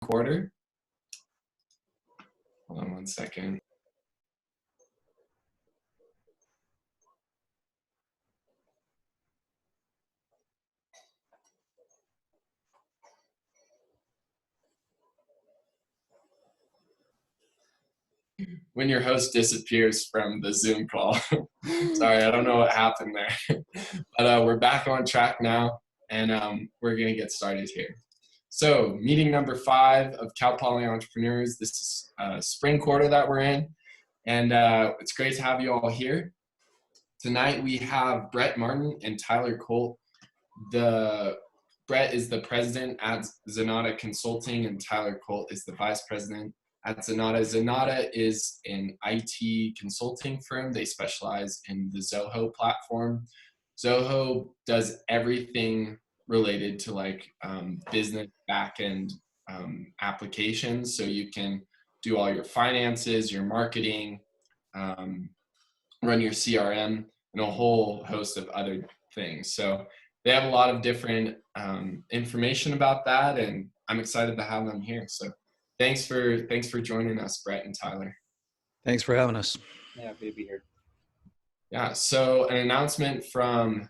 quarter. Hold on one second. When your host disappears from the Zoom call. Sorry, I don't know what happened there. But we're back on track now, and we're going to get started here. So meeting number 5 of Cal Poly Entrepreneurs. This is spring quarter that we're in, and it's great to have you all here. Tonight we have Brett Martin and Tyler Colt. Brett is the president at Zenatta Consulting, and Tyler Colt is the vice president at Zenatta. Zenatta is an IT consulting firm. They specialize in the Zoho platform. Zoho does everything related to like business backend applications. So you can do all your finances, your marketing, run your CRM, and a whole host of other things. So they have a lot of different information about that, and I'm excited to have them here. So thanks for joining us, Brett and Tyler. Thanks for having us. Yeah, happy to be here. Yeah, so an announcement from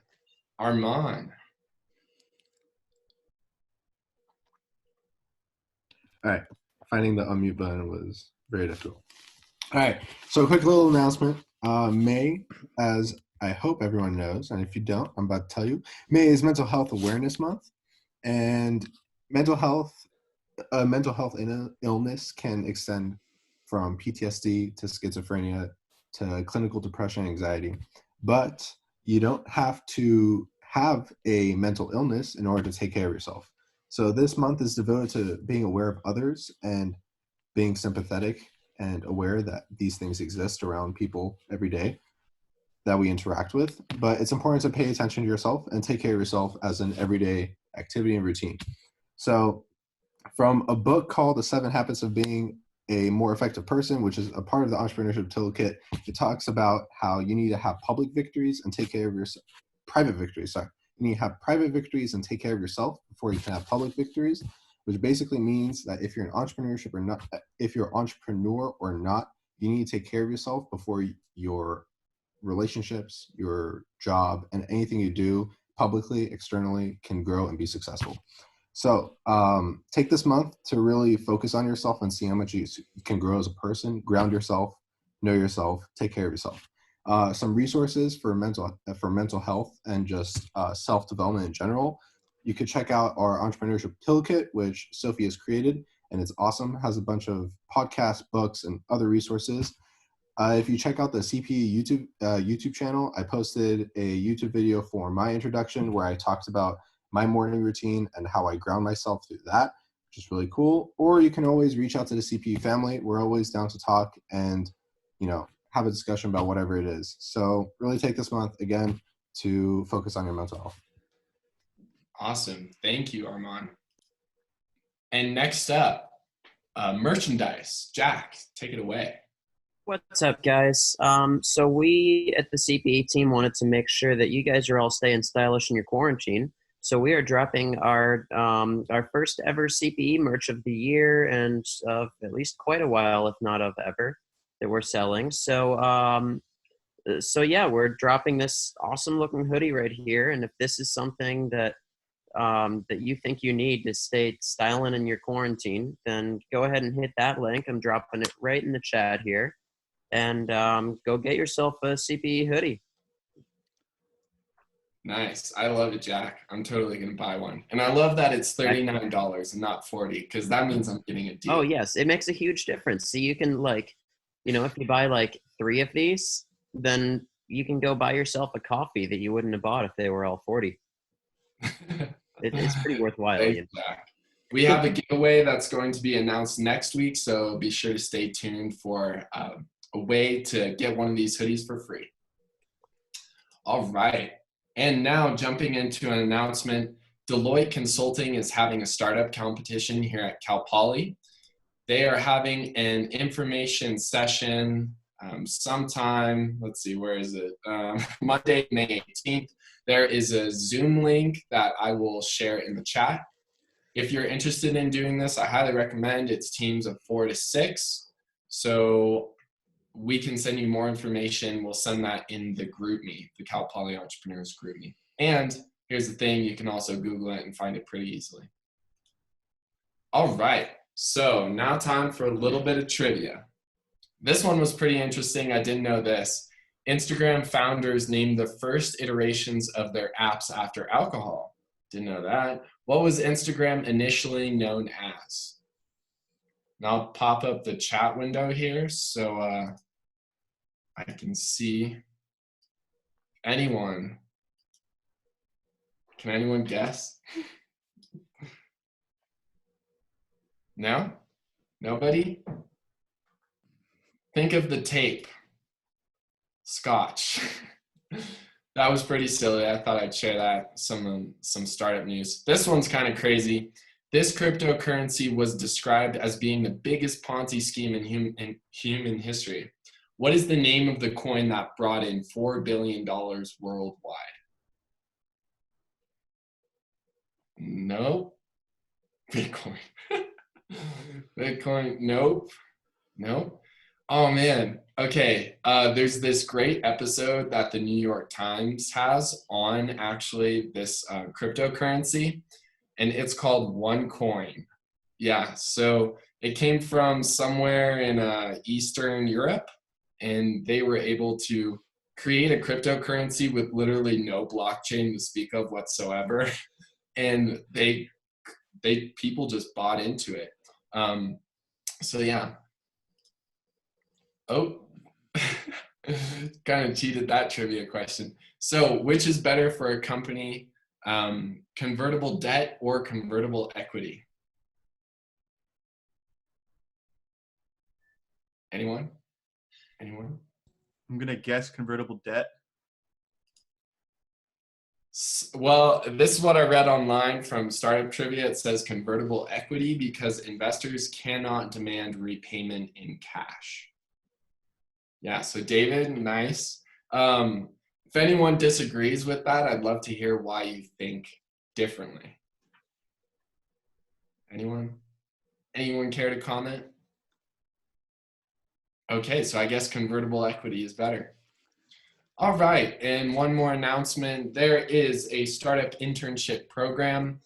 Armand. All right, finding the unmute button was very difficult. All right, so a quick little announcement. May, as I hope everyone knows, and if you don't, I'm about to tell you, May is Mental Health Awareness Month, and mental health illness can extend from PTSD to schizophrenia to clinical depression and anxiety, but you don't have to have a mental illness in order to take care of yourself. So this month is devoted to being aware of others and being sympathetic and aware that these things exist around people every day that we interact with. But it's important to pay attention to yourself and take care of yourself as an everyday activity and routine. So from a book called The 7 Habits of Being a More Effective Person, which is a part of the Entrepreneurship Toolkit, it talks about how you need to have public victories and take care of yourself. Private victories, sorry. You need to have private victories and take care of yourself before you can have public victories, which basically means that if you're an entrepreneurship or not, if you're an entrepreneur or not, you need to take care of yourself before your relationships, your job, and anything you do publicly, externally can grow and be successful. So take this month to really focus on yourself and see how much you can grow as a person, ground yourself, know yourself, take care of yourself. Some resources for mental health and just self-development in general. You could check out our Entrepreneurship Toolkit, which Sophie has created, and it's awesome. It has a bunch of podcasts, books, and other resources. If you check out the CPE YouTube channel, I posted a YouTube video for my introduction where I talked about my morning routine and how I ground myself through that, which is really cool. Or you can always reach out to the CPE family. We're always down to talk and, have a discussion about whatever it is. So really take this month, again, to focus on your mental health. Awesome. Thank you, Armand. And next up, merchandise. Jack, take it away. What's up, guys? So we at the CPE team wanted to make sure that you guys are all staying stylish in your quarantine. So we are dropping our first ever CPE merch of the year and of at least quite a while, if not of ever, that we're selling. So yeah, we're dropping this awesome looking hoodie right here. And if this is something that you think you need to stay styling in your quarantine, then go ahead and hit that link. I'm dropping it right in the chat here. And go get yourself a CPE hoodie. Nice. I love it, Jack. I'm totally going to buy one. And I love that it's $39 and not $40, because that means I'm getting a deal. Oh, yes. It makes a huge difference. So you can, if you buy 3 of these, then you can go buy yourself a coffee that you wouldn't have bought if they were all 40. It's pretty worthwhile. Thanks, Jack. We have a giveaway that's going to be announced next week, so be sure to stay tuned for a way to get one of these hoodies for free. All right. And now jumping into an announcement, Deloitte Consulting is having a startup competition here at Cal Poly. They are having an information session sometime, let's see, where is it? Monday, May 18th. There is a Zoom link that I will share in the chat. If you're interested in doing this, I highly recommend. It's teams of 4 to 6. So we can send you more information. We'll send that in the GroupMe, the Cal Poly Entrepreneurs GroupMe. And here's the thing, you can also Google it and find it pretty easily. All right, so now time for a little bit of trivia. This one was pretty interesting. I didn't know this. Instagram founders named the first iterations of their apps after alcohol. Didn't know that. What was Instagram initially known as? And I'll pop up the chat window here so I can see. Anyone? Can anyone guess? No? Nobody? Think of the tape. Scotch. That was pretty silly. I thought I'd share that, some startup news. This one's kind of crazy. This cryptocurrency was described as being the biggest Ponzi scheme in human history. What is the name of the coin that brought in $4 billion worldwide? Nope. Bitcoin. Bitcoin, nope. Nope. Oh man. Okay. There's this great episode that the New York Times has on actually this cryptocurrency, and it's called One Coin. Yeah. So it came from somewhere in Eastern Europe, and they were able to create a cryptocurrency with literally no blockchain to speak of whatsoever. And people just bought into it. So yeah. Oh, kind of cheated that trivia question. So which is better for a company, convertible debt or convertible equity? Anyone? Anyone? I'm going to guess convertible debt. Well, this is what I read online from Startup Trivia. It says convertible equity because investors cannot demand repayment in cash. Yeah, so David, nice. If anyone disagrees with that, I'd love to hear why you think differently. Anyone? Anyone care to comment? Okay, so I guess convertible equity is better. All right, and one more announcement. There is a startup internship program.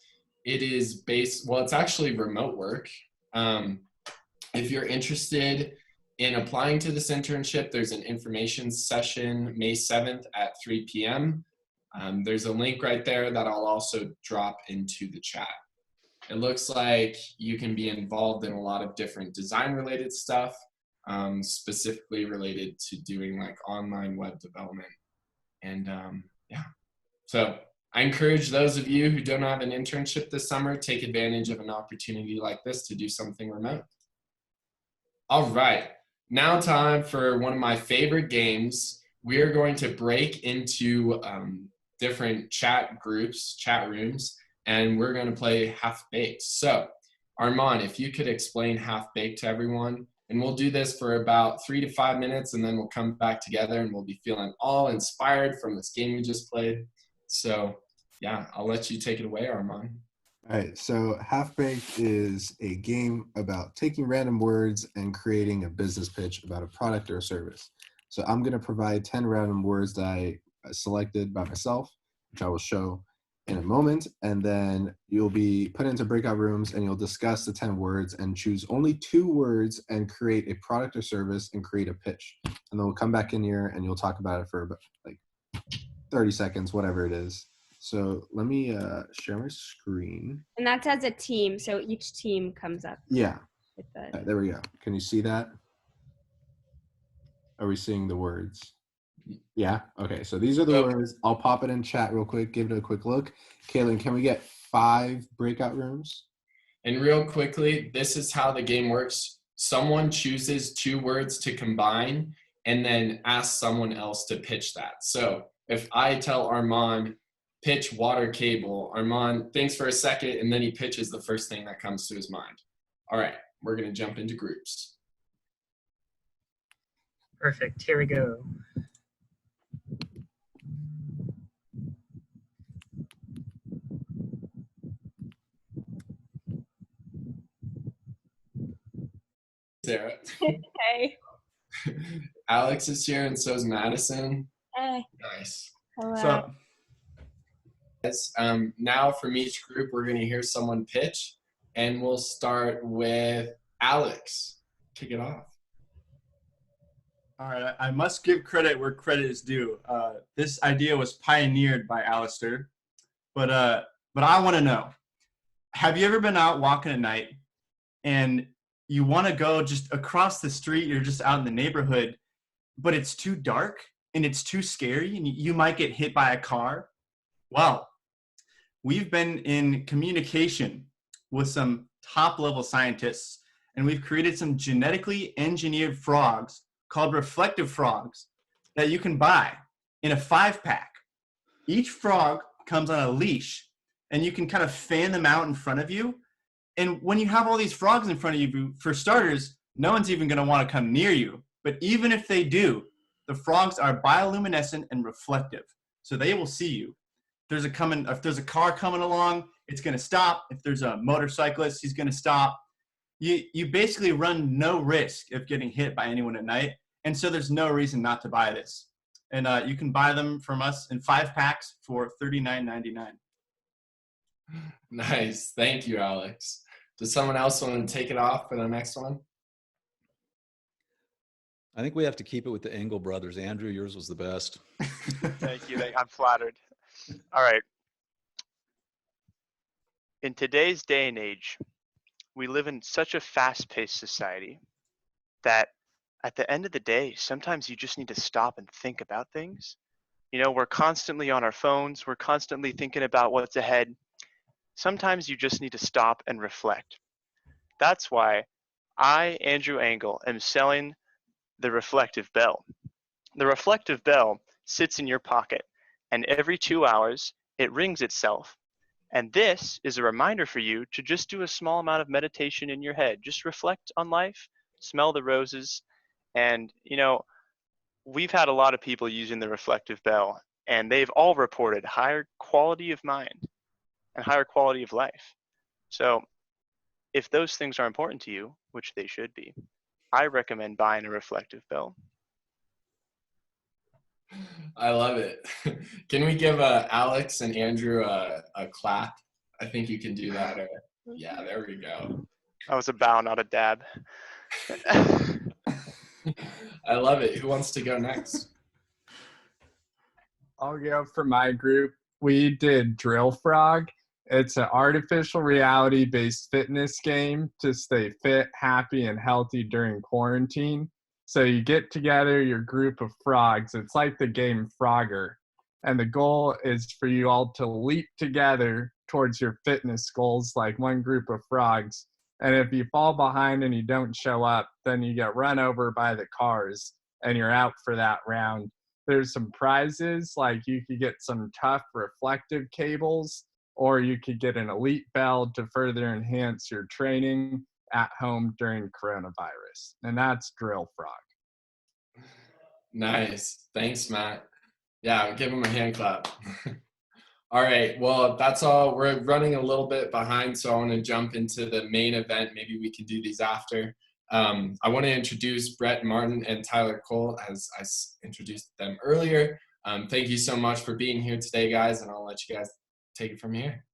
It is based, well, it's actually remote work. If you're interested in applying to this internship, there's an information session May 7th at 3 p.m. There's a link right there that I'll also drop into the chat. It looks like you can be involved in a lot of different design-related stuff, specifically related to doing like online web development. And yeah, so I encourage those of you who don't have an internship this summer, take advantage of an opportunity like this to do something remote. All right, now time for one of my favorite games. We are going to break into different chat groups, chat rooms, and we're going to play HalfBaked. So Armand, if you could explain HalfBaked to everyone, and we'll do this for about 3 to 5 minutes, and then we'll come back together and we'll be feeling all inspired from this game we just played. So yeah, I'll let you take it away, Armand. All right, so HalfBaked is a game about taking random words and creating a business pitch about a product or a service. So I'm going to provide 10 random words that I selected by myself, which I will show in a moment, and then you'll be put into breakout rooms and you'll discuss the 10 words and choose only 2 words and create a product or service and create a pitch. And then we'll come back in here and you'll talk about it for about like 30 seconds, whatever it is. So let me share my screen. And that's as a team, so each team comes up. Yeah. With the... There we go. Can you see that? Are we seeing the words? Yeah. Okay. So these are the words. I'll pop it in chat real quick. Give it a quick look. Kaylin, can we get 5 breakout rooms? And real quickly, this is how the game works. Someone chooses 2 words to combine and then asks someone else to pitch that. So if I tell Armand, pitch water cable, Armand thinks for a second and then he pitches the first thing that comes to his mind. All right, we're going to jump into groups. Perfect. Here we go. Sarah. Hey. Alex is here, and so is Madison. Hey. Nice. Hello. So, Now from each group, we're going to hear someone pitch, and we'll start with Alex. Kick it off. all right, I must give credit where credit is due. This idea was pioneered by Alistair, but I want to know, have you ever been out walking at night and you want to go just across the street, you're just out in the neighborhood, but it's too dark and it's too scary and you might get hit by a car? Well, we've been in communication with some top-level scientists, and we've created some genetically engineered frogs called reflective frogs that you can buy in a 5-pack. Each frog comes on a leash, and you can kind of fan them out in front of you. And when you have all these frogs in front of you, for starters, no one's even going to want to come near you. But even if they do, the frogs are bioluminescent and reflective, so they will see you. If there's a car coming along, it's going to stop. If there's a motorcyclist, he's going to stop. You basically run no risk of getting hit by anyone at night, and so there's no reason not to buy this. And you can buy them from us in 5 packs for $39.99. Nice. Thank you, Alex. Does someone else want to take it off for the next one? I think we have to keep it with the Engel brothers. Andrew, yours was the best. Thank you. I'm flattered. All right. In today's day and age, we live in such a fast-paced society that at the end of the day, sometimes you just need to stop and think about things. You know, we're constantly on our phones. We're constantly thinking about what's ahead. Sometimes you just need to stop and reflect. That's why I, Andrew Engel, am selling the Reflective Bell. The Reflective Bell sits in your pocket, and every 2 hours, it rings itself. And this is a reminder for you to just do a small amount of meditation in your head. Just reflect on life, smell the roses, and, you know, we've had a lot of people using the Reflective Bell, and they've all reported higher quality of mind and higher quality of life. So if those things are important to you, which they should be, I recommend buying a Reflective Bell. I love it. Can we give Alex and Andrew a clap? I think you can do that. Yeah, there we go. That was a bow, not a dab. I love it. Who wants to go next? I'll go for my group. We did Drill Frog. It's an artificial reality-based fitness game to stay fit, happy, and healthy during quarantine. So you get together your group of frogs. It's like the game Frogger. And the goal is for you all to leap together towards your fitness goals, like one group of frogs. And if you fall behind and you don't show up, then you get run over by the cars and you're out for that round. There's some prizes, like you could get some tough reflective cables, or you could get an elite bell to further enhance your training at home during coronavirus. And that's Drill Frog. Nice. Thanks, Matt. Yeah, give him a hand clap. All right. Well, that's all. We're running a little bit behind, so I want to jump into the main event. Maybe we can do these after. I want to introduce Brett Martin and Tyler Colt, as I introduced them earlier. Thank you so much for being here today, guys, and I'll let you guys take it from here.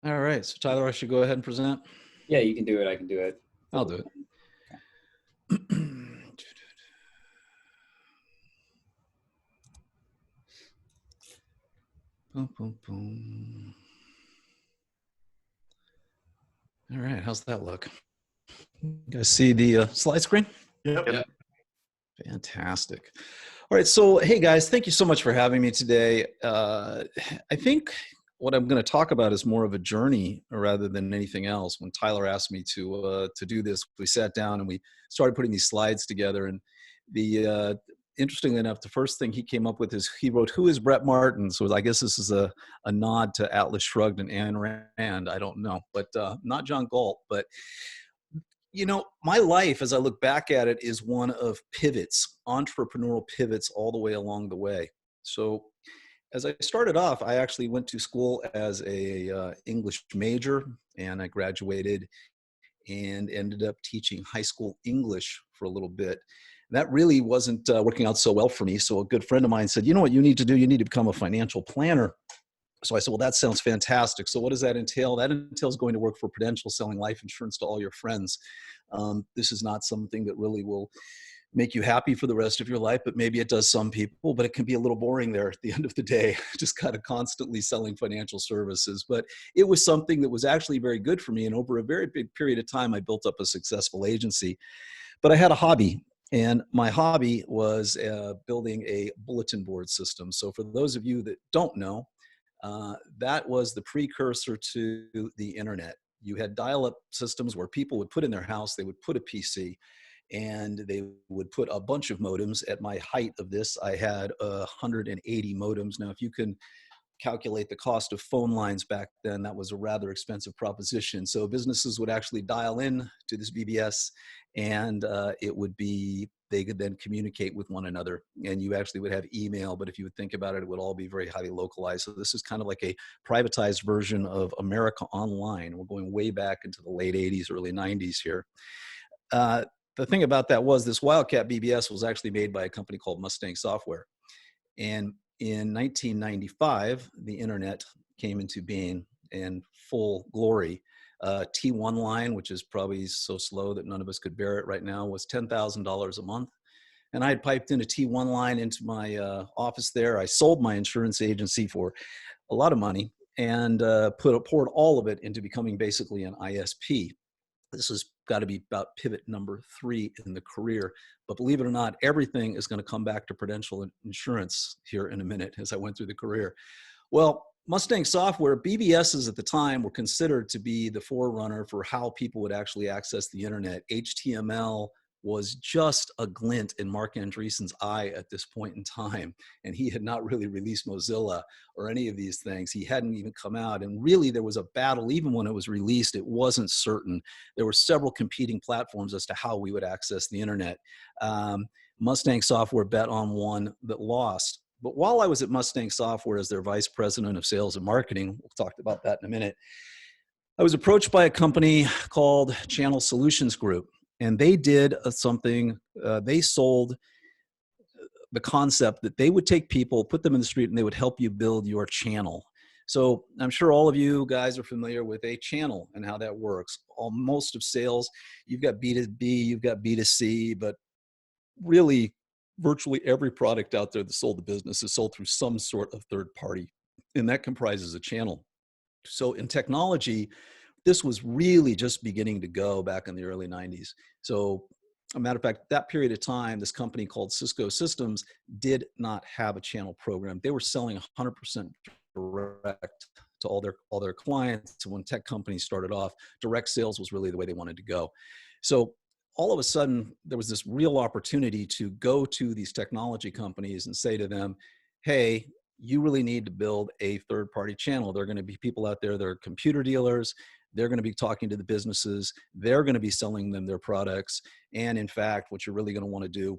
All right. So Tyler, I should go ahead and present. Yeah, you can do it. I can do it. I'll do it. Boom, boom, boom. All right. How's that look? You guys see the slide screen? Yep. Fantastic. All right. So, hey, guys, thank you so much for having me today. I think what I'm going to talk about is more of a journey rather than anything else. When Tyler asked me to do this, we sat down and we started putting these slides together. And the interestingly enough, the first thing he came up with is he wrote, "Who is Brett Martin?" So I guess this is a nod to Atlas Shrugged and Ayn Rand. I don't know, but not John Galt. But you know, my life, as I look back at it, is one of pivots, entrepreneurial pivots all the way along the way. So as I started off, I actually went to school as a English major, and I graduated and ended up teaching high school English for a little bit. And that really wasn't working out so well for me. So a good friend of mine said, you know what you need to do? You need to become a financial planner. So I said, well, that sounds fantastic. So what does that entail? That entails going to work for Prudential, selling life insurance to all your friends. This is not something that really will make you happy for the rest of your life, but maybe it does some people, but it can be a little boring there at the end of the day, just kind of constantly selling financial services. But it was something that was actually very good for me. And over a very big period of time, I built up a successful agency. But I had a hobby. And my hobby was building a bulletin board system. So for those of you that don't know, that was the precursor to the internet. You had dial-up systems where people would put in their house, they would put a PC, and they would put a bunch of modems. At my height of this, I had 180 modems. Now, if you can calculate the cost of phone lines back then, that was a rather expensive proposition. So businesses would actually dial in to this BBS, and they could then communicate with one another, and you actually would have email. But if you would think about it, it would all be very highly localized. So this is kind of like a privatized version of America Online. We're going way back into the late 80s, early 90s here. The thing about that was this Wildcat BBS was actually made by a company called Mustang Software. And in 1995, the internet came into being in full glory. T1 line, which is probably so slow that none of us could bear it right now, was $10,000 a month. And I had piped in a T1 line into my office there. I sold my insurance agency for a lot of money and poured all of it into becoming basically an ISP. This has got to be about pivot number 3 in the career. But believe it or not, everything is going to come back to Prudential Insurance here in a minute as I went through the career. Well, Mustang Software, BBSs at the time were considered to be the forerunner for how people would actually access the internet. HTML was just a glint in Mark Andreessen's eye at this point in time. And he had not really released Mozilla or any of these things. He hadn't even come out. And really there was a battle. Even when it was released, it wasn't certain. There were several competing platforms as to how we would access the internet. Mustang Software bet on one that lost. But while I was at Mustang Software as their vice president of sales and marketing, we'll talk about that in a minute, I was approached by a company called Channel Solutions Group. And they did something, they sold the concept that they would take people, put them in the street, and they would help you build your channel. So I'm sure all of you guys are familiar with a channel and how that works. Most of sales, you've got B2B, you've got B2C, but really virtually every product out there that's sold to business is sold through some sort of third party, and that comprises a channel. So in technology, this was really just beginning to go back in the early 90s. So, a matter of fact, that period of time, this company called Cisco Systems did not have a channel program. They were selling 100% direct to all their clients. So when tech companies started off, direct sales was really the way they wanted to go. So all of a sudden, there was this real opportunity to go to these technology companies and say to them, hey, you really need to build a third-party channel. There are going to be people out there that are computer dealers. They're going to be talking to the businesses. They're going to be selling them their products. And in fact, what you're really going to want to do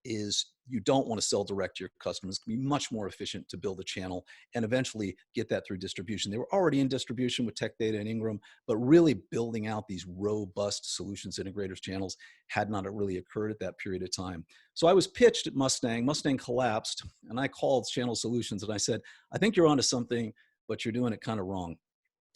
is you don't want to sell direct to your customers. It's going to be much more efficient to build a channel and eventually get that through distribution. They were already in distribution with Tech Data and Ingram, but really building out these robust solutions integrators channels had not really occurred at that period of time. So I was pitched at Mustang. Mustang collapsed, and I called Channel Solutions and I said, I think you're onto something, but you're doing it kind of wrong.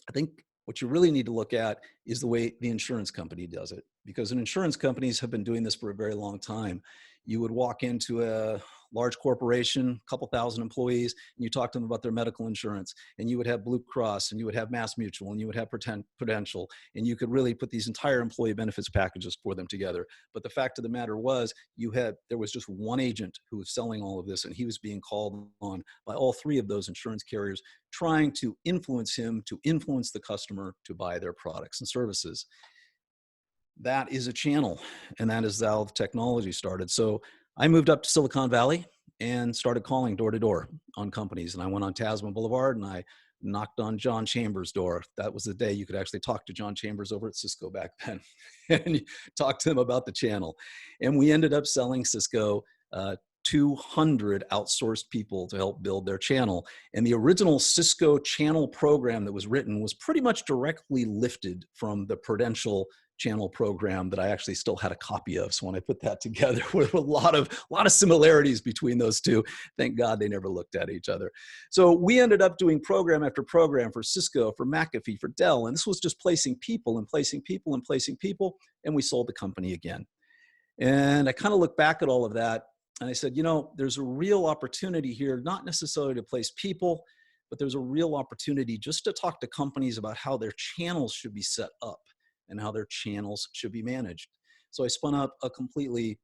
I think what you really need to look at is the way the insurance company does it, because insurance companies have been doing this for a very long time. You would walk into a large corporation, a couple thousand employees, and you talk to them about their medical insurance, and you would have Blue Cross, and you would have Mass Mutual, and you would have Prudential, and you could really put these entire employee benefits packages for them together. But the fact of the matter was, there was just one agent who was selling all of this, and he was being called on by all 3 of those insurance carriers, trying to influence him, to influence the customer to buy their products and services. That is a channel, and that is how the technology started. So I moved up to Silicon Valley and started calling door to door on companies. And I went on Tasman Boulevard and I knocked on John Chambers' door. That was the day you could actually talk to John Chambers over at Cisco back then and talk to him about the channel. And we ended up selling Cisco 200 outsourced people to help build their channel. And the original Cisco channel program that was written was pretty much directly lifted from the Prudential channel program that I actually still had a copy of. So when I put that together, with a lot of similarities between those two, thank God they never looked at each other. So we ended up doing program after program for Cisco, for McAfee, for Dell, and this was just placing people and placing people and placing people, and we sold the company again. And I kind of look back at all of that, and I said, you know, there's a real opportunity here, not necessarily to place people, but there's a real opportunity just to talk to companies about how their channels should be set up and how their channels should be managed. So I spun up a completely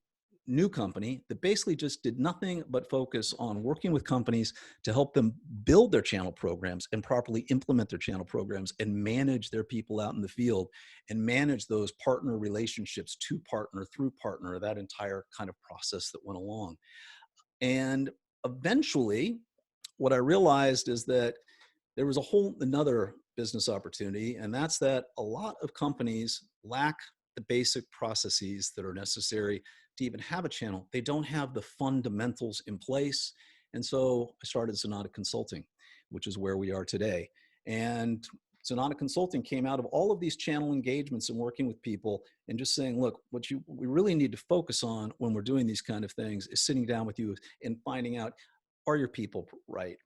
new company that basically just did nothing but focus on working with companies to help them build their channel programs and properly implement their channel programs and manage their people out in the field and manage those partner relationships to partner, through partner, that entire kind of process that went along. And eventually, what I realized is that there was a whole another business opportunity, and that's that a lot of companies lack the basic processes that are necessary to even have a channel. They don't have the fundamentals in place. And so I started Zenatta Consulting, which is where we are today. And Zenatta Consulting came out of all of these channel engagements and working with people and just saying, look, what we really need to focus on when we're doing these kind of things is sitting down with you and finding out, are your people right?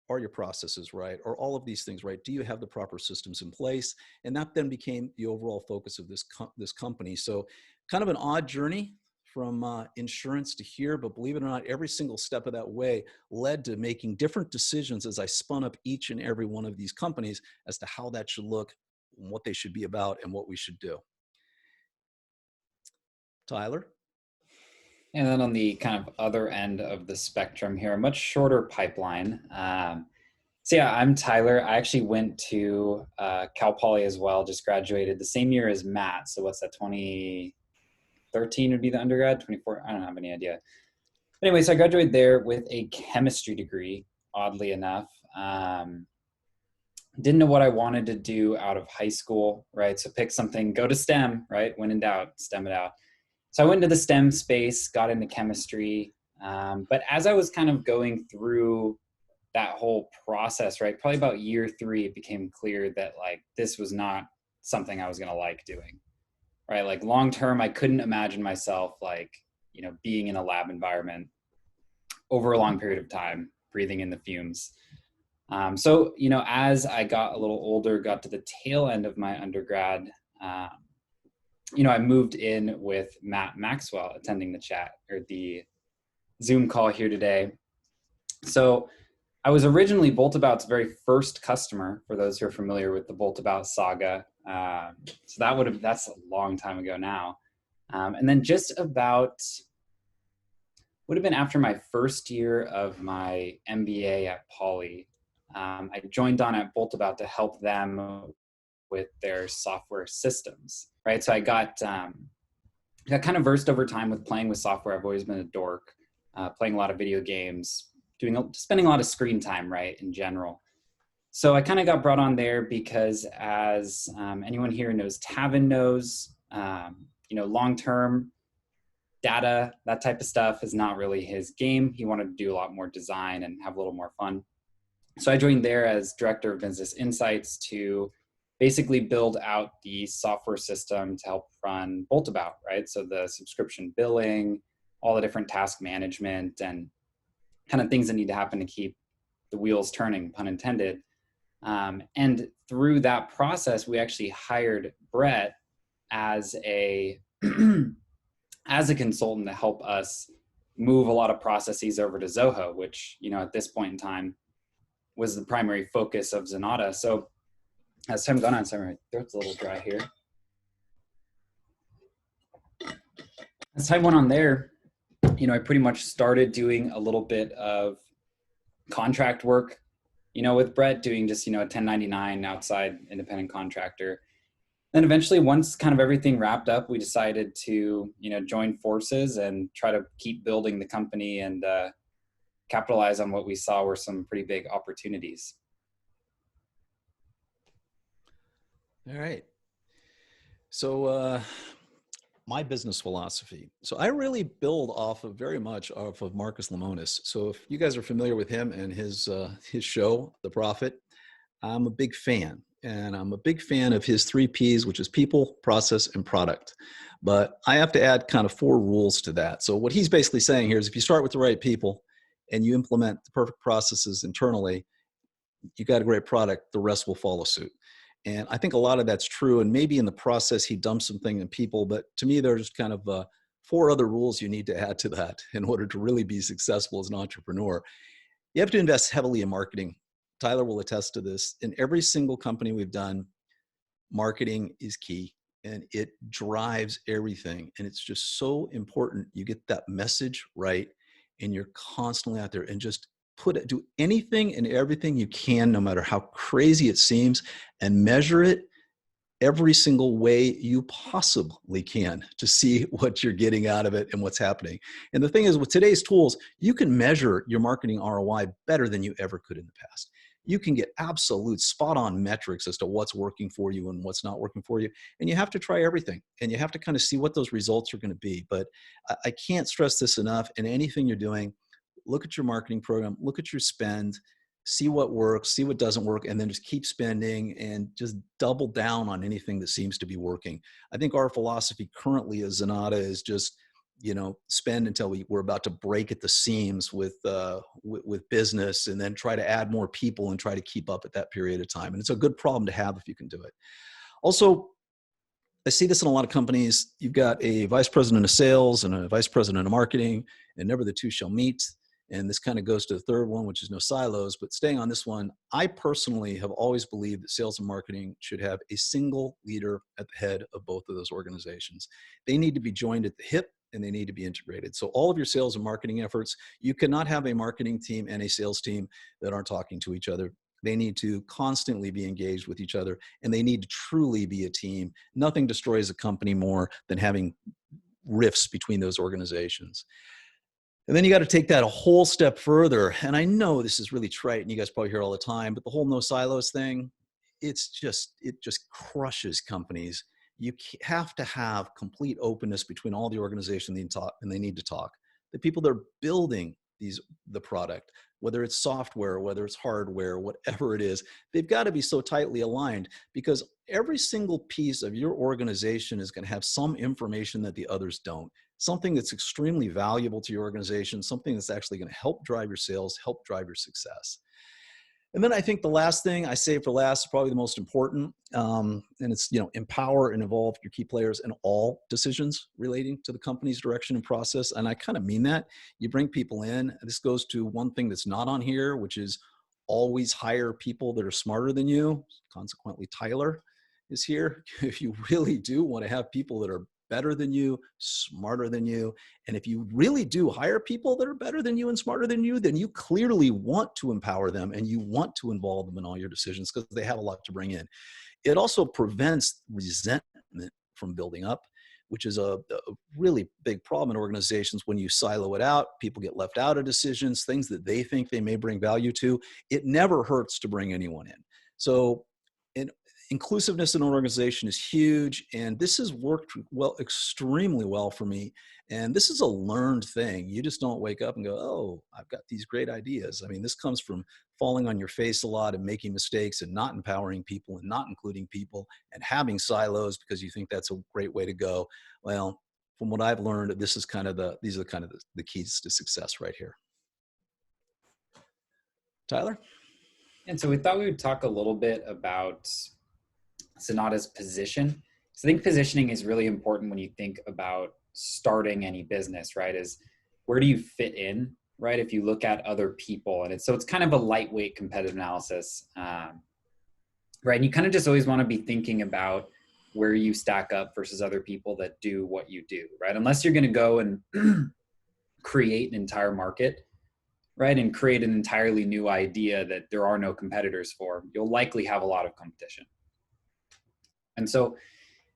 Are your processes right? Are all of these things right? Do you have the proper systems in place? And that then became the overall focus of this company. So kind of an odd journey from insurance to here, but believe it or not, every single step of that way led to making different decisions as I spun up each and every one of these companies as to how that should look, what they should be about, and what we should do. Tyler? And then on the kind of other end of the spectrum here, a much shorter pipeline. So yeah, I'm Tyler. I actually went to Cal Poly as well, just graduated the same year as Matt. So what's that, 2013 would be the undergrad, 24, I don't have any idea. But anyway, so I graduated there with a chemistry degree, oddly enough. Didn't know what I wanted to do out of high school, right? So pick something, go to STEM, right? When in doubt, STEM it out. So I went into the STEM space, got into chemistry. But as I was kind of going through that whole process, right, probably about year 3, it became clear that like this was not something I was going to like doing, right? Like long term, I couldn't imagine myself like, you know, being in a lab environment over a long period of time, breathing in the fumes. So, you know, as I got a little older, got to the tail end of my undergrad, you know, I moved in with Matt Maxwell attending the chat or the Zoom call here today. So I was originally BoltAbout's very first customer, for those who are familiar with the BoltAbout saga. So that's a long time ago now. And then just about, would have been after my first year of my MBA at Poly, I joined on at BoltAbout to help them with their software systems, right? So I got kind of versed over time with playing with software. I've always been a dork, playing a lot of video games, spending a lot of screen time, right, in general. So I kind of got brought on there because as anyone here knows, Tavin knows, you know, long-term data, that type of stuff is not really his game. He wanted to do a lot more design and have a little more fun. So I joined there as Director of Business Insights to basically build out the software system to help run BoltAbout, right? So the subscription billing, all the different task management and kind of things that need to happen to keep the wheels turning, pun intended. And through that process, we actually hired Brett as a as a consultant to help us move a lot of processes over to Zoho, which, you know, at this point in time was the primary focus of Zenatta. So as time gone on, sorry, my throat's a little dry here. As time went on there, you know, I pretty much started doing a little bit of contract work, you know, with Brett, doing just, you know, a 1099 outside independent contractor. Then eventually, once kind of everything wrapped up, we decided to, you know, join forces and try to keep building the company and capitalize on what we saw were some pretty big opportunities. All right. So my business philosophy. So I really build very much off of Marcus Lemonis. So if you guys are familiar with him and his show, The Prophet, I'm a big fan. And I'm a big fan of his 3 Ps, which is people, process, and product. But I have to add kind of 4 rules to that. So what he's basically saying here is if you start with the right people and you implement the perfect processes internally, you got a great product, the rest will follow suit. And I think a lot of that's true. And maybe in the process, he dumps something in people. But to me, there's kind of 4 other rules you need to add to that in order to really be successful as an entrepreneur. You have to invest heavily in marketing. Tyler will attest to this. In every single company we've done, marketing is key and it drives everything. And it's just so important you get that message right and you're constantly out there and just do anything and everything you can, no matter how crazy it seems, and measure it every single way you possibly can to see what you're getting out of it and what's happening. And the thing is, with today's tools, you can measure your marketing ROI better than you ever could in the past. You can get absolute spot on metrics as to what's working for you and what's not working for you. And you have to try everything and you have to kind of see what those results are going to be. But I can't stress this enough. In anything you're doing, look at your marketing program, look at your spend, see what works, see what doesn't work, and then just keep spending and just double down on anything that seems to be working. I think our philosophy currently as Zenatta is just, spend until we're about to break at the seams with business, and then try to add more people and try to keep up at that period of time. And it's a good problem to have if you can do it. Also, I see this in a lot of companies. You've got a vice president of sales and a vice president of marketing, and never the two shall meet. And this kind of goes to the third one, which is no silos. But staying on this one, I personally have always believed that sales and marketing should have a single leader at the head of both of those organizations. They need to be joined at the hip and they need to be integrated. So all of your sales and marketing efforts, you cannot have a marketing team and a sales team that aren't talking to each other. They need to constantly be engaged with each other, and they need to truly be a team. Nothing destroys a company more than having rifts between those organizations. And then you got to take that a whole step further. And I know this is really trite and you guys probably hear it all the time, but the whole no silos thing, it just crushes companies. You have to have complete openness between all the organizations and they need to talk. The people that are building the product, whether it's software, whether it's hardware, whatever it is, they've got to be so tightly aligned, because every single piece of your organization is going to have some information that the others don't. Something that's extremely valuable to your organization, something that's actually going to help drive your sales, help drive your success. And then I think the last thing I say for last is probably the most important, and it's, empower and involve your key players in all decisions relating to the company's direction and process. And I kind of mean that. You bring people in. This goes to one thing that's not on here, which is always hire people that are smarter than you. Consequently, Tyler is here. If you really do want to have people that are better than you, smarter than you, and if you really do hire people that are better than you and smarter than you, then you clearly want to empower them and you want to involve them in all your decisions because they have a lot to bring in. It also prevents resentment from building up, which is a really big problem in organizations. When you silo it out, people get left out of decisions, things that they think they may bring value to. It never hurts to bring anyone in. So inclusiveness in an organization is huge, and this has worked extremely well for me. And this is a learned thing. You just don't wake up and go, oh, I've got these great ideas. I mean, this comes from falling on your face a lot and making mistakes and not empowering people and not including people and having silos because you think that's a great way to go. Well, from what I've learned, these are kind of the keys to success right here. Tyler? And so we thought we would talk a little bit about Zenatta's position. So I think positioning is really important when you think about starting any business, right? Is where do you fit in, right? If you look at other people, and it's kind of a lightweight competitive analysis, right? And you kind of just always want to be thinking about where you stack up versus other people that do what you do, right? Unless you're going to go and create an entire market, right? And create an entirely new idea that there are no competitors for, you'll likely have a lot of competition. And so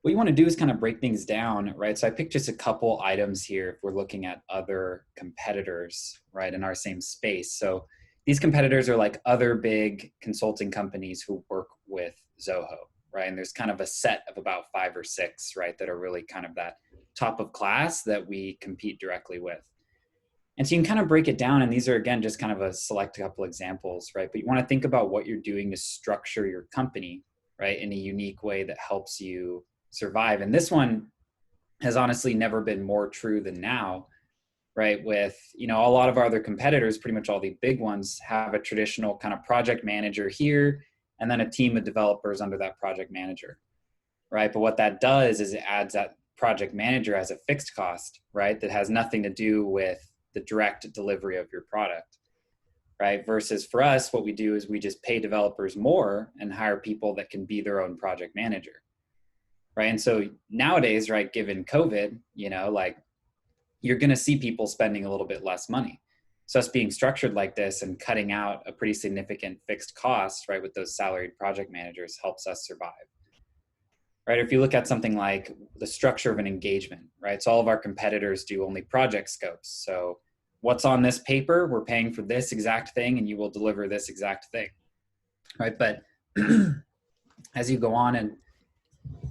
what you want to do is kind of break things down, right? So I picked just a couple items here if we're looking at other competitors, right, in our same space. So these competitors are like other big consulting companies who work with Zoho, right? And there's kind of a set of about 5 or 6, right, that are really kind of that top of class that we compete directly with. And so you can kind of break it down, and these are, again, just kind of a select couple examples, right? But you want to think about what you're doing to structure your company, right, in a unique way that helps you survive. And this one has honestly never been more true than now, right? With, you know, a lot of our other competitors, pretty much all the big ones, have a traditional kind of project manager here and then a team of developers under that project manager, right? But what that does is it adds that project manager as a fixed cost, right? That has nothing to do with the direct delivery of your product, right? Versus for us, what we do is we just pay developers more and hire people that can be their own project manager, right? And so nowadays, right, given COVID, you know, like, you're going to see people spending a little bit less money. So us being structured like this and cutting out a pretty significant fixed cost, right, with those salaried project managers helps us survive. Right? If you look at something like the structure of an engagement, right? So all of our competitors do only project scopes. So what's on this paper, we're paying for this exact thing and you will deliver this exact thing, right? But as you go on and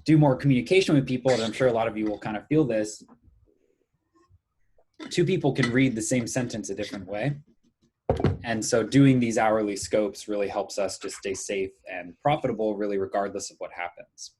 do more communication with people, and I'm sure a lot of you will kind of feel this, two people can read the same sentence a different way. And so doing these hourly scopes really helps us just stay safe and profitable, really, regardless of what happens.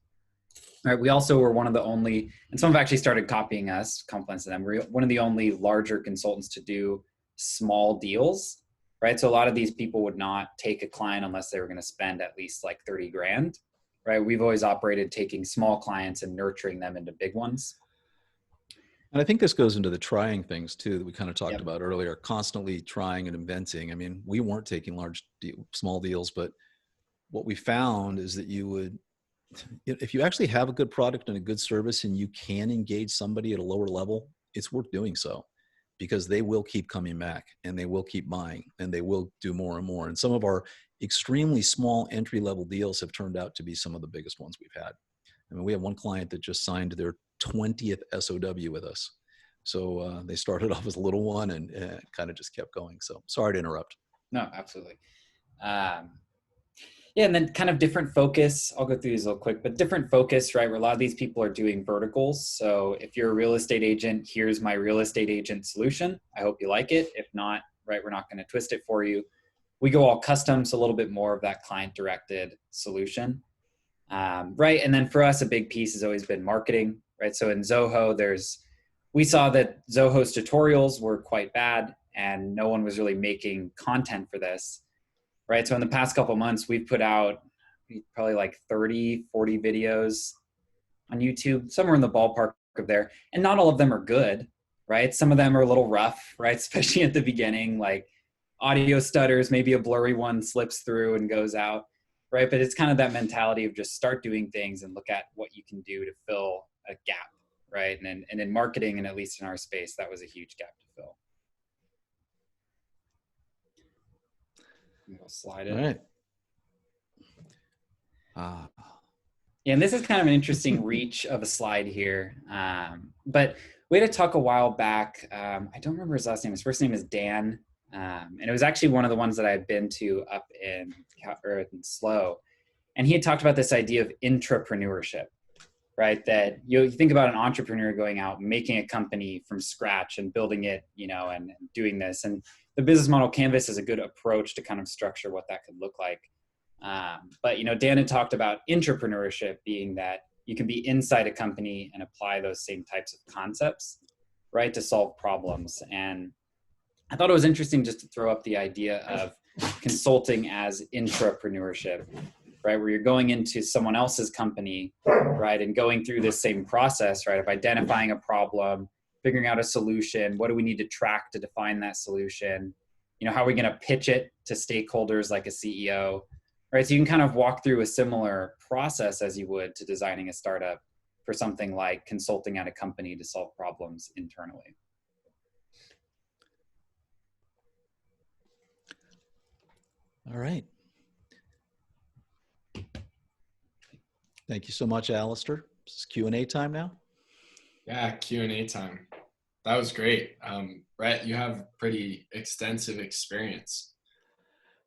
All right, we also were one of the only, and some have actually started copying us, compliments to them. We're one of the only larger consultants to do small deals, right? So a lot of these people would not take a client unless they were going to spend at least like 30 grand, right? We've always operated taking small clients and nurturing them into big ones. And I think this goes into the trying things too, that we kind of talked about earlier, constantly trying and inventing. I mean, we weren't taking small deals, but what we found is that you would, if you actually have a good product and a good service and you can engage somebody at a lower level, it's worth doing so, because they will keep coming back and they will keep buying and they will do more and more. And some of our extremely small entry level deals have turned out to be some of the biggest ones we've had. I mean, we have one client that just signed their 20th SOW with us. So they started off as a little one and kind of just kept going. So sorry to interrupt. No, absolutely. Yeah, and then kind of different focus. I'll go through these real quick, but different focus, right? Where a lot of these people are doing verticals. So if you're a real estate agent, here's my real estate agent solution. I hope you like it. If not, right, we're not going to twist it for you. We go all custom, so a little bit more of that client-directed solution, right? And then for us, a big piece has always been marketing, right? So in Zoho, we saw that Zoho's tutorials were quite bad and no one was really making content for this. Right. So in the past couple of months, we've put out probably like 30, 40 videos on YouTube, somewhere in the ballpark of there. And not all of them are good, right? Some of them are a little rough, right? Especially at the beginning, like audio stutters, maybe a blurry one slips through and goes out, right? But it's kind of that mentality of just start doing things and look at what you can do to fill a gap, right? And in marketing, and at least in our space, that was a huge gap to fill. We'll slide it. All right. Yeah, and this is kind of an interesting reach of a slide here. But we had a talk a while back. I don't remember his last name. His first name is Dan. And it was actually one of the ones that I had been to up in SLO. And he had talked about this idea of intrapreneurship, right? That you think about an entrepreneur going out, making a company from scratch and building it, you know, and doing this. And the business model canvas is a good approach to kind of structure what that could look like. But, you know, Dan had talked about intrapreneurship being that you can be inside a company and apply those same types of concepts, right, to solve problems. And I thought it was interesting just to throw up the idea of consulting as intrapreneurship, right, where you're going into someone else's company, right, and going through this same process, right, of identifying a problem, figuring out a solution. What do we need to track to define that solution? You know, how are we going to pitch it to stakeholders like a CEO, right? So you can kind of walk through a similar process as you would to designing a startup for something like consulting at a company to solve problems internally. All right. Thank you so much, Alistair. This is Q&A time now. Yeah, Q&A time. That was great. Brett, you have pretty extensive experience.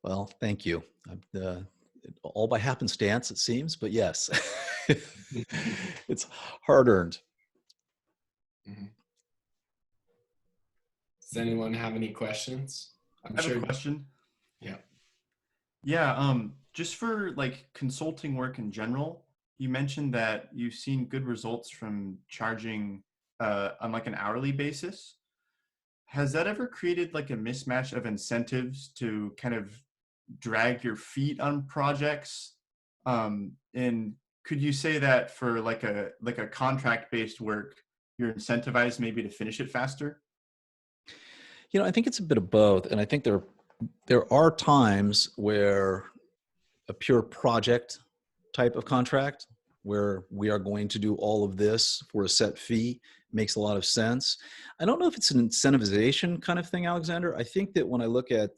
Well, thank you. All by happenstance, it seems, but yes, it's hard-earned. Mm-hmm. Does anyone have any questions? I have a question. Yeah. Yeah. just for like consulting work in general, you mentioned that you've seen good results from charging on like an hourly basis. Has that ever created like a mismatch of incentives to kind of drag your feet on projects? And could you say that for like a contract-based work, you're incentivized maybe to finish it faster? You know, I think it's a bit of both, and I think there are times where a pure project type of contract where we are going to do all of this for a set fee makes a lot of sense. I don't know if it's an incentivization kind of thing, Alexander. I think that when I look at,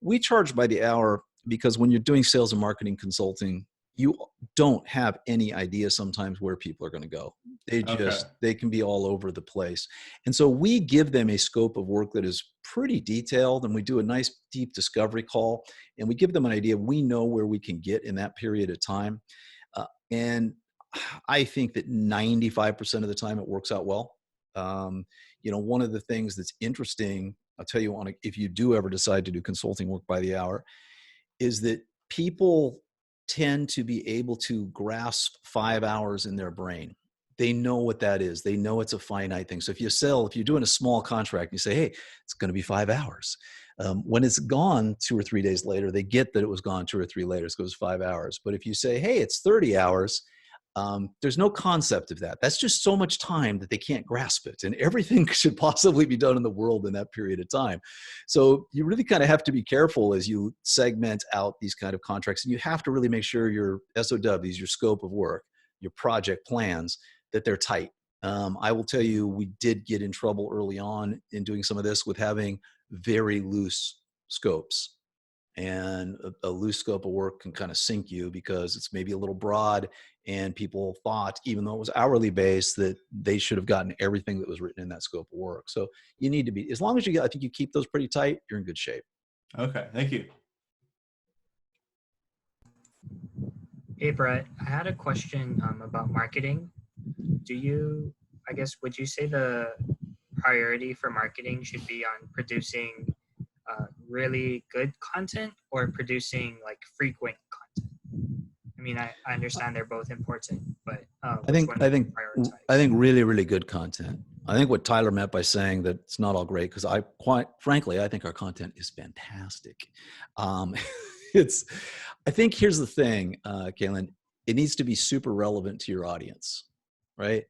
we charge by the hour because when you're doing sales and marketing consulting, you don't have any idea sometimes where people are going to go. They can be all over the place. And so we give them a scope of work that is pretty detailed, and we do a nice deep discovery call, and we give them an idea. We know where we can get in that period of time. And I think that 95% of the time it works out well. You know, one of the things that's interesting, I'll tell you, if you do ever decide to do consulting work by the hour, is that people tend to be able to grasp 5 hours in their brain. They know what that is. They know it's a finite thing. So if you're doing a small contract, you say, hey, it's going to be 5 hours. When it's gone 2 or 3 days later, they get that it was gone 2 or 3 later. So it goes 5 hours. But if you say, hey, it's 30 hours, there's no concept of that. That's just so much time that they can't grasp it. And everything should possibly be done in the world in that period of time. So you really kind of have to be careful as you segment out these kind of contracts. And you have to really make sure your SOWs, your scope of work, your project plans, that they're tight. I will tell you, we did get in trouble early on in doing some of this with having very loose scopes. And a loose scope of work can kind of sink you because it's maybe a little broad, and people thought, even though it was hourly based, that they should have gotten everything that was written in that scope of work. So you need to be, as long as I think you keep those pretty tight, you're in good shape. Okay, thank you. Hey, Brett, I had a question about marketing. Would you say the priority for marketing should be on producing really good content or producing like frequent content? I mean, I understand they're both important, but I think really, really good content. I think what Tyler meant by saying that it's not all great, because quite frankly, I think our content is fantastic. I think here's the thing, Kaylin, it needs to be super relevant to your audience, right?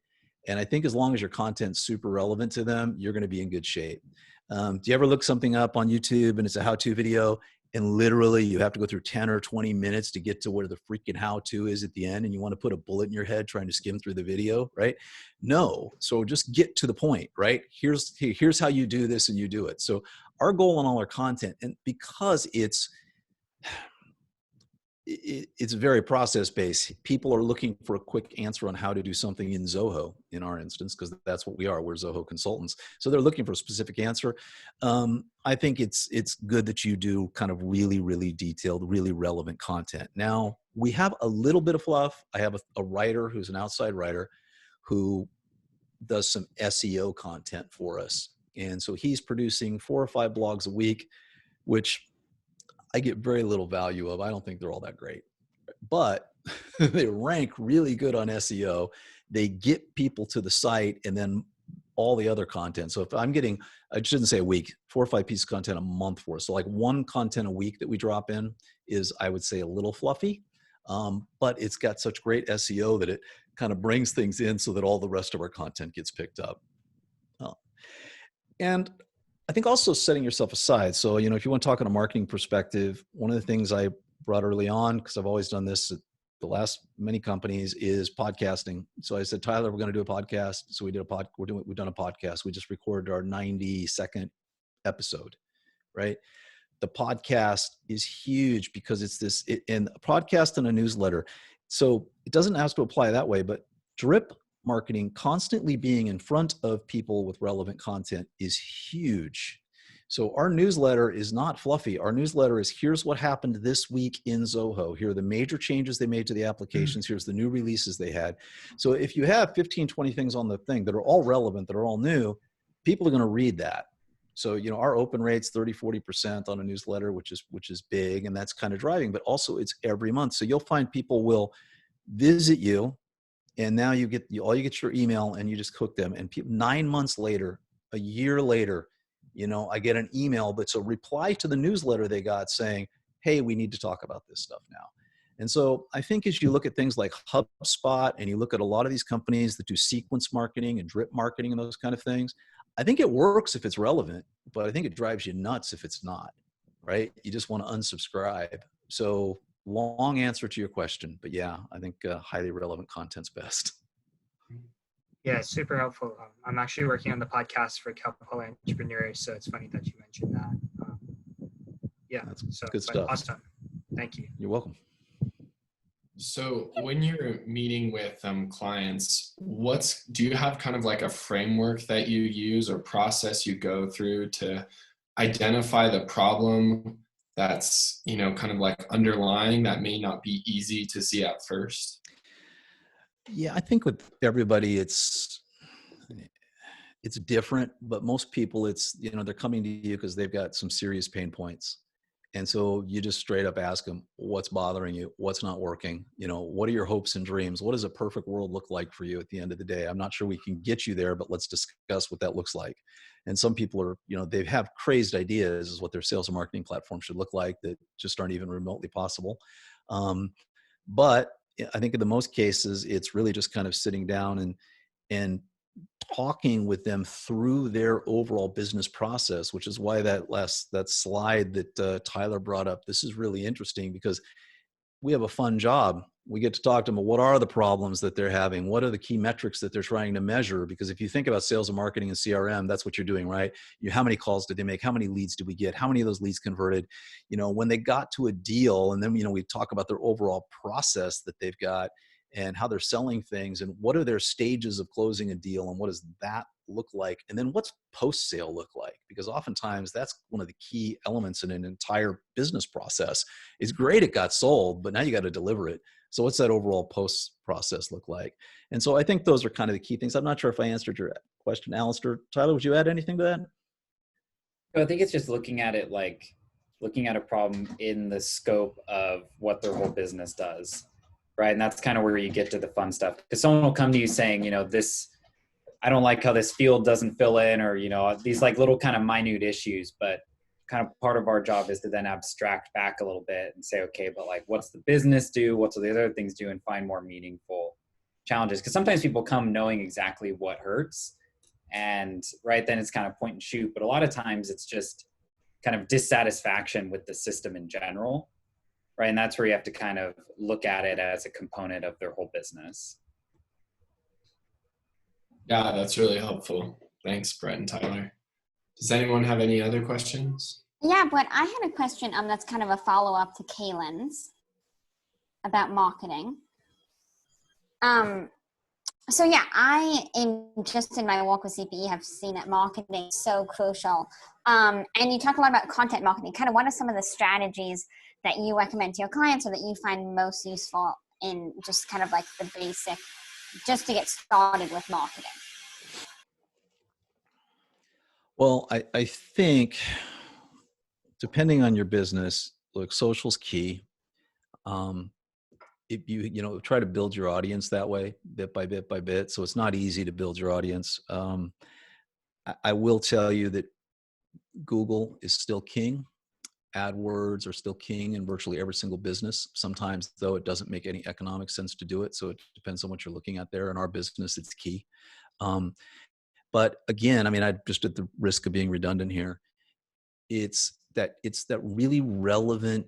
And I think as long as your content's super relevant to them, you're going to be in good shape. Do you ever look something up on YouTube and it's a how-to video, and literally you have to go through 10 or 20 minutes to get to where the freaking how-to is at the end, and you want to put a bullet in your head trying to skim through the video, right? No. So just get to the point, right? Here's how you do this, and you do it. So our goal on all our content, and because it's very process-based, people are looking for a quick answer on how to do something in Zoho, in our instance, because that's what we are. We're Zoho consultants. So they're looking for a specific answer. I think it's good that you do kind of really, really detailed, really relevant content. Now, we have a little bit of fluff. I have a writer who's an outside writer who does some SEO content for us. And so he's producing 4 or 5 blogs a week, which I get very little value of. I don't think they're all that great, but they rank really good on SEO. They get people to the site, and then all the other content. So if I'm getting, I shouldn't say a week, 4 or 5 pieces of content a month for us. So like 1 content a week that we drop in is, I would say, a little fluffy, but it's got such great SEO that it kind of brings things in so that all the rest of our content gets picked up. And I think also setting yourself aside. So, if you want to talk on a marketing perspective, one of the things I brought early on, because I've always done this at the last many companies, is podcasting. So I said, Tyler, we're going to do a podcast. So we've done a podcast. We just recorded our 92nd episode, right? The podcast is huge because it's and a podcast and a newsletter. So it doesn't have to apply that way, but drip marketing, constantly being in front of people with relevant content, is huge. So our newsletter is not fluffy. Our newsletter is, here's what happened this week in Zoho. Here are the major changes they made to the applications. Here's the new releases they had. So if you have 15, 20 things on the thing that are all relevant, that are all new, people are going to read that. So, our open rate's 30-40% on a newsletter, which is big, and that's kind of driving, but also it's every month. So you'll find people will visit you, and now you get your email and you just cook them. And 9 months later, a year later, I get an email, but it's a reply to the newsletter they got saying, hey, we need to talk about this stuff now. And so I think as you look at things like HubSpot and you look at a lot of these companies that do sequence marketing and drip marketing and those kind of things, I think it works if it's relevant, but I think it drives you nuts if it's not, right? You just want to unsubscribe. So long answer to your question, but yeah, I think highly relevant content's best. Yeah, super helpful. I'm actually working on the podcast for Cal Poly Entrepreneurs, so it's funny that you mentioned that. Yeah, That's so good stuff. Awesome. Thank you. You're welcome. So when you're meeting with clients, do you have kind of like a framework that you use or process you go through to identify the problem that's, kind of like underlying that may not be easy to see at first? Yeah, I think with everybody, it's different, but most people they're coming to you because they've got some serious pain points. And so you just straight up ask them, what's bothering you? What's not working? What are your hopes and dreams? What does a perfect world look like for you at the end of the day? I'm not sure we can get you there, but let's discuss what that looks like. And some people are, they have crazed ideas is what their sales and marketing platform should look like that just aren't even remotely possible. But I think in the most cases, it's really just kind of sitting down and talking with them through their overall business process, which is why that slide that Tyler brought up, this is really interesting because we have a fun job. We get to talk to them about what are the problems that they're having? What are the key metrics that they're trying to measure? Because if you think about sales and marketing and CRM, that's what you're doing, right? How many calls did they make? How many leads did we get? How many of those leads converted? When they got to a deal, and then, we talk about their overall process that they've got and how they're selling things and what are their stages of closing a deal and what does that look like? And then what's post-sale look like? Because oftentimes that's one of the key elements in an entire business process. It's great it got sold, but now you got to deliver it. So what's that overall post process look like? And so I think those are kind of the key things. I'm not sure if I answered your question, Alistair. Tyler, would you add anything to that? I think it's just looking at it like looking at a problem in the scope of what their whole business does. Right. And that's kind of where you get to the fun stuff. Because someone will come to you saying, I don't like how this field doesn't fill in, or, these like little kind of minute issues, but kind of part of our job is to then abstract back a little bit and say, okay, but like, what's the business do? What's the other things do? And find more meaningful challenges. Because sometimes people come knowing exactly what hurts. And right then it's kind of point and shoot. But a lot of times it's just kind of dissatisfaction with the system in general. Right. And that's where you have to kind of look at it as a component of their whole business. Yeah, that's really helpful. Thanks, Brett and Tyler. Does anyone have any other questions? Yeah, but I had a question that's kind of a follow-up to Kaylin's about marketing. So yeah, just in my walk with CPE have seen that marketing is so crucial. And you talk a lot about content marketing. Kind of what are some of the strategies that you recommend to your clients or that you find most useful in just kind of like the basic, just to get started with marketing? Well, I think depending on your business, look, social's key. If you try to build your audience that way, bit by bit by bit. So it's not easy to build your audience. I will tell you that Google is still king. AdWords are still king in virtually every single business. Sometimes, though, it doesn't make any economic sense to do it. So it depends on what you're looking at there. In our business, it's key. But again, I just at the risk of being redundant here, it's that really relevant.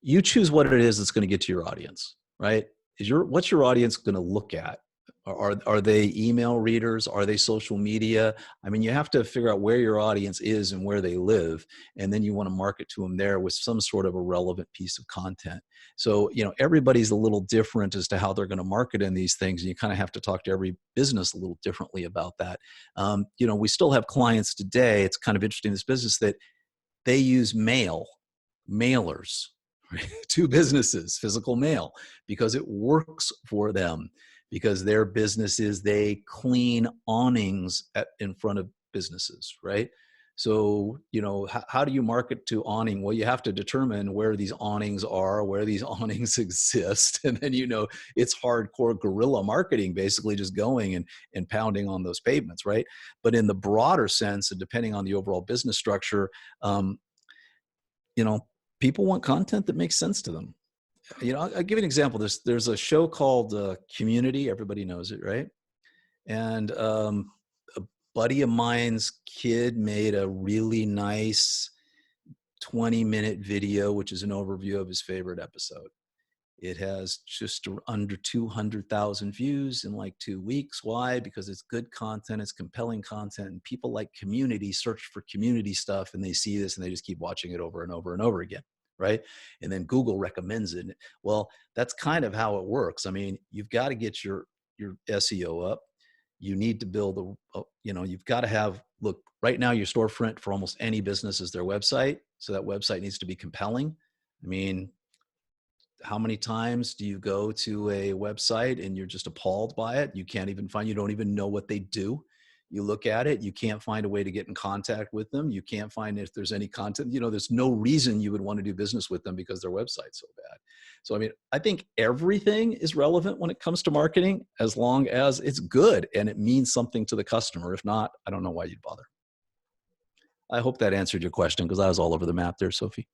You choose what it is that's going to get to your audience, right? What's your audience going to look at? Are they email readers? Are they social media? You have to figure out where your audience is and where they live. And then you want to market to them there with some sort of a relevant piece of content. So, everybody's a little different as to how they're going to market in these things. And you kind of have to talk to every business a little differently about that. We still have clients today. It's kind of interesting in this business that they use mailers, right? To businesses, physical mail, because it works for them. Because their business is they clean awnings in front of businesses, right? So, you know, how do you market to awning? Well, you have to determine where these awnings are, where these awnings exist. And then, you know, it's hardcore guerrilla marketing, basically just going and pounding on those pavements, right? But in the broader sense, and depending on the overall business structure, you know, people want content that makes sense to them. You know, I'll give you an example. There's a show called Community. Everybody knows it, right? And a buddy of mine's kid made a really nice 20-minute video, which is an overview of his favorite episode. It has just under 200,000 views in like 2 weeks. Why? Because it's good content, it's compelling content, and people like Community search for community stuff, and they see this and they just keep watching it over and over and over again, right? And then Google recommends it. Well, that's kind of how it works. I mean, you've got to get your SEO up. You need to build you know, you've got to have, look, right now your storefront for almost any business is their website. So that website needs to be compelling. I mean, how many times do you go to a website and you're just appalled by it? You can't even find, you don't even know what they do. You look at it, you can't find a way to get in contact with them. You can't find if there's any content, you know, there's no reason you would want to do business with them because their website's so bad. So, I mean, I think everything is relevant when it comes to marketing, as long as it's good and it means something to the customer. If not, I don't know why you'd bother. I hope that answered your question, because I was all over the map there, Sophie.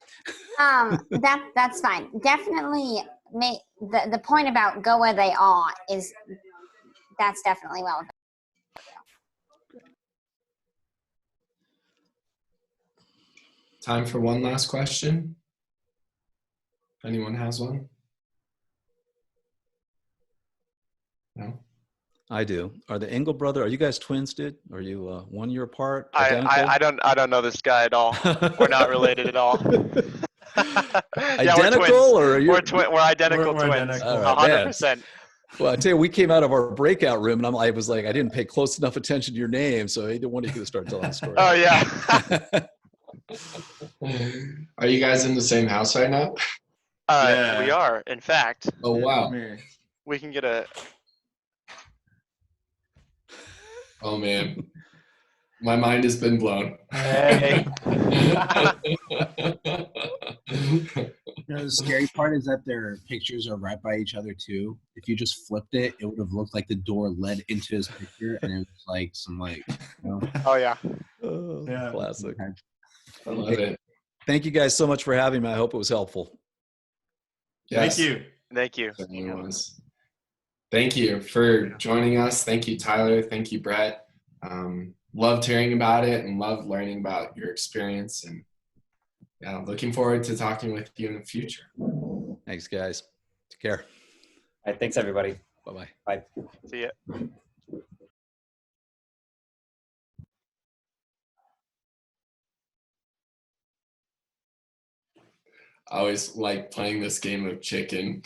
That's fine. Definitely the point about go where they are is, that's definitely relevant. Time for one last question. If anyone has one. No? I do. Are the Engel brother, are you guys twins, dude? Are you 1 year apart? Identical? I don't know this guy at all. We're not related at all. Yeah, Identical, or are you? We're identical We're twins. identical. All right, 100%. Well, I tell you, we came out of our breakout room, and I was like, I didn't pay close enough attention to your name, so I didn't want you to start telling the story. Oh yeah. Are you guys in the same house right now? Yeah. We are. In fact, Oh, wow. we can get a. Oh, man. My mind has been blown. Hey. You know, the scary part is that their pictures are right by each other too. If you just flipped it, it would have looked like the door led into his picture, and it was like some you know. Oh yeah. Oh, Yeah. classic. I love it. Thank you guys so much for having me. I hope it was helpful. Yes. Thank you. Thank you. Certainly was. Thank you for joining us. Thank you, Tyler. Thank you, Brett. Loved hearing about it and loved learning about your experience. And yeah, looking forward to talking with you in the future. Thanks, guys. Take care. All right, thanks everybody. Bye-bye. Bye. See ya. I always like playing this game of chicken.